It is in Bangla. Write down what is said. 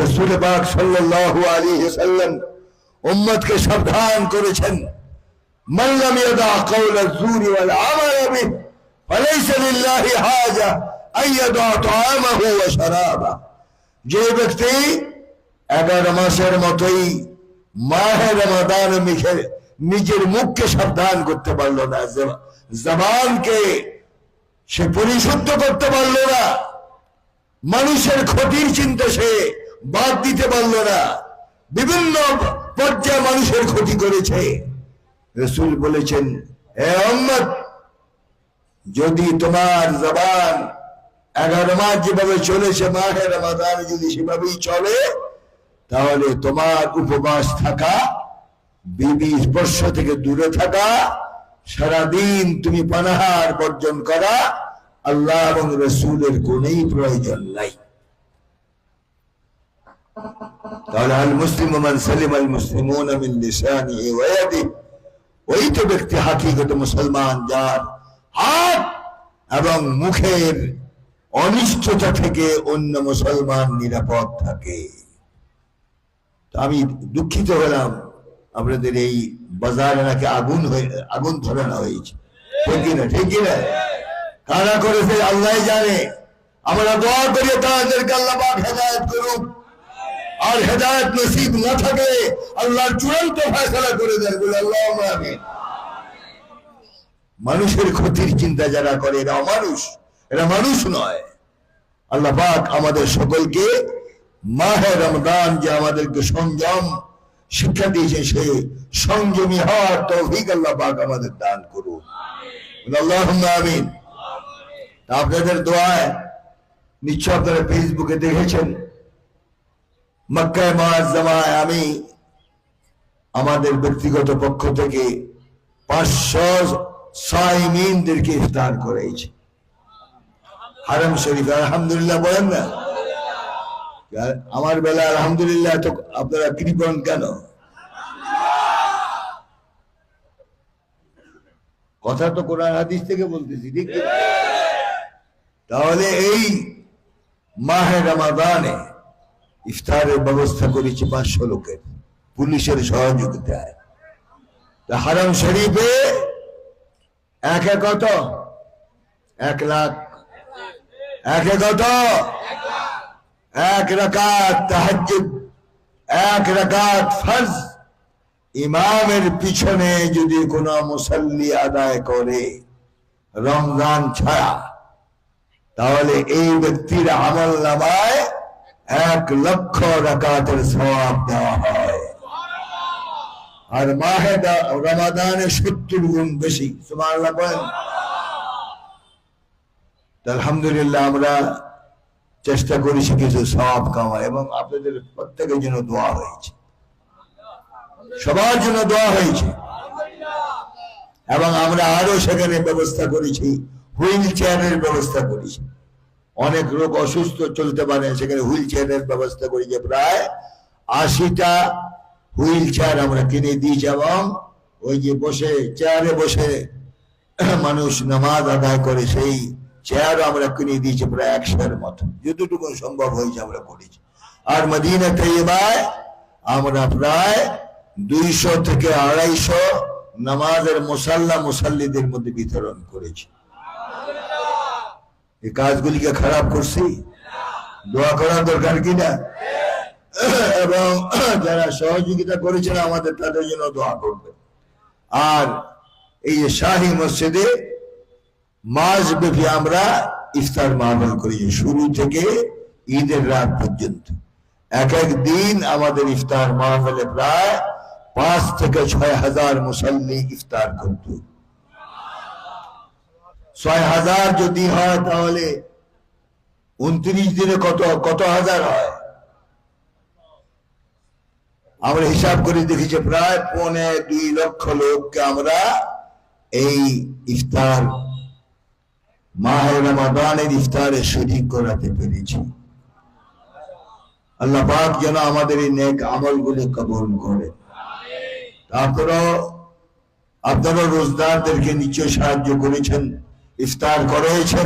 রাসূল পাক সাল্লাল্লাহু আলাইহি ওয়াসাল্লাম উম্মতকে সাবধান করেছেন, মান লাম ইয়াদা কাওলা যুরি ওয়াল আমাল বিহি ফালাইসা লিল্লাহি হাজা আন ইয়াদা তাআমাহু ওয়া শারাবাহু। যে ব্যক্তি 11 মাসের মতোই মাহে রমাদান নিজের মুখকে সাবধান করতে পারলো না, জবানকে সে পরিশুদ্ধ করতে পারলো না, মানুষের ক্ষতির চিন্তা সে বাদ দিতে পারলো না, বিভিন্ন পর্যায়ে মানুষের ক্ষতি করেছে। রাসূল বলেছেন, হে উম্মত, যদি তোমার জবান 11 মাস যেভাবে চলেছে মাহে রমাদান যদি সেভাবেই চলে, তাহলে তোমার উপবাস থাকা, বিবি স্পর্শ থেকে দূরে থাকা, সারাদিন তুমি পানাহার বর্জন করা, আল্লাহ এবং রাসূলের কোনই প্রয়োজন নাই। তাহলে আল মুসলিম মান সালিম আল মুসলিমুনা মিন লিসানিহি ওয়া ইয়াদিহি, ওই তো ব্যক্তি হাকিকত মুসলমান যার হাত এবং মুখের অনিষ্টতা থেকে অন্য মুসলমান নিরাপদ থাকে। আমি দুঃখিত হলাম, আপনাদের এই বাজারে নাকি আগুন ধরানো হয়েছে, ঠিক কিনা? ঠিক কিনা? কারা করেছে আল্লাহ জানে। আমরা দোয়া করি তাদেরকে আল্লাহ পাক হেদায়েত করুক, আর হেদায়েত নসিব না থাকে আল্লাহর চূড়ান্ত ফয়সালা করে দেন, বলে আল্লাহুম্মা আমিন। মানুষের ক্ষতির চিন্তা যারা করে এরা অমানুষ, এরা মানুষ নয়। আল্লাহ পাক আমাদের সকলকে মাহে রমজান যে আমাদেরকে সংযম শিক্ষা দিয়েছে, সেই সংযমী হওয়ার তৌফিক আল্লাহ পাক আমাদের দান করুন, আল্লাহুম্মা আমিন। আপনাদের দোয়ায় নিশ্চয় আপনারা ফেসবুকে দেখেছেন, মক্কা মুআজ্জামায় আমি আমাদের ব্যক্তিগত পক্ষ থেকে 500 সাইমিনদেরকে ইফতার করেছি হারাম শরীফ। আলহামদুলিল্লাহ বলেন না? আমার বেলা আলহামদুলিল্লাহ, তো আপনারা কৃপণ কেন? কথা তো কোরআন হাদিস থেকে বলতেছি, ঠিক? তাহলে এই মাহে রমাদানে ইফতারের ব্যবস্থা করেছি 500 লোকের, পুলিশের সহযোগিতায়। হারাম শরীফে একে কত? 1 লাখ। একে কত? 1 রাকাত তাহাজ্জুদ, 1 রাকাত ফরজ ইমামের পিছনে যদি কোনো মুসাল্লি আদায় করে রমজান ছাড়া, তাহলে এই ব্যক্তির আমল নামায় 1 লক্ষ রাকাতের সওয়াব দেওয়া হয়। আর মাহে রমাদানে 70 গুণ বেশি। সুবহানাল্লাহ বলেন। আলহামদুলিল্লাহ আমরা চেষ্টা করেছি কিছু সওয়াব কামাই, এবং আপনাদের প্রত্যেকের জন্য দোয়া হয়েছে, সবার জন্য দোয়া হয়েছে। এবং আমরা আরো সেখানে ব্যবস্থা করেছি, হুইল চেয়ারের ব্যবস্থা করেছি। অনেক লোক অসুস্থ, চলতে পারে, সেখানে হুইল চেয়ারের ব্যবস্থা করেছি। প্রায় 80টা হুইল চেয়ার আমরা কিনে দিয়েছি, এবং ওই যে বসে চেয়ারে বসে মানুষ নামাজ আদায় করে সেই চেয়ারও আমরা কিনে দিয়েছি প্রায় 100-এর মতো, যতটুকু সম্ভব হয়েছে আমরা করেছি। আর মদিনা তৈয়বায় আমরা প্রায় 200 থেকে 250 নামাজের মুসাল্লিদের মধ্যে বিতরণ করেছি। এই কাজগুলিকে খারাপ করছি? দোয়া করার দরকার কিনা? এবং যারা সহযোগিতা করেছেন আমাদের, তাদের জন্য দোয়া করবে। আর এই যে শাহী মসজিদে মাস ব্যাপী আমরা ইফতার মাহফিল করি, শুরু থেকে ঈদের রাত পর্যন্ত। এক দিন আমাদের ইফতার মাহফিলে প্রায় 5 থেকে 6 হাজার মুসল্লি ইফতার করত। 6 হাজার যদি হয় তাহলে 29 দিনে কত হাজার হয়? আমরা হিসাব করে দেখেছি প্রায় 2.25 লক্ষ লোককে আমরা এই ইফতার মাহে রমাদানের ইফতারে শরীক করাতে পেরেছি। আল্লাহ পাক যেন আমাদের এই নেক আমলগুলি কবুল করে। আপনারা রোজদারদেরকে নিশ্চয় সাহায্য করেছেন, ইফতার করেছেন,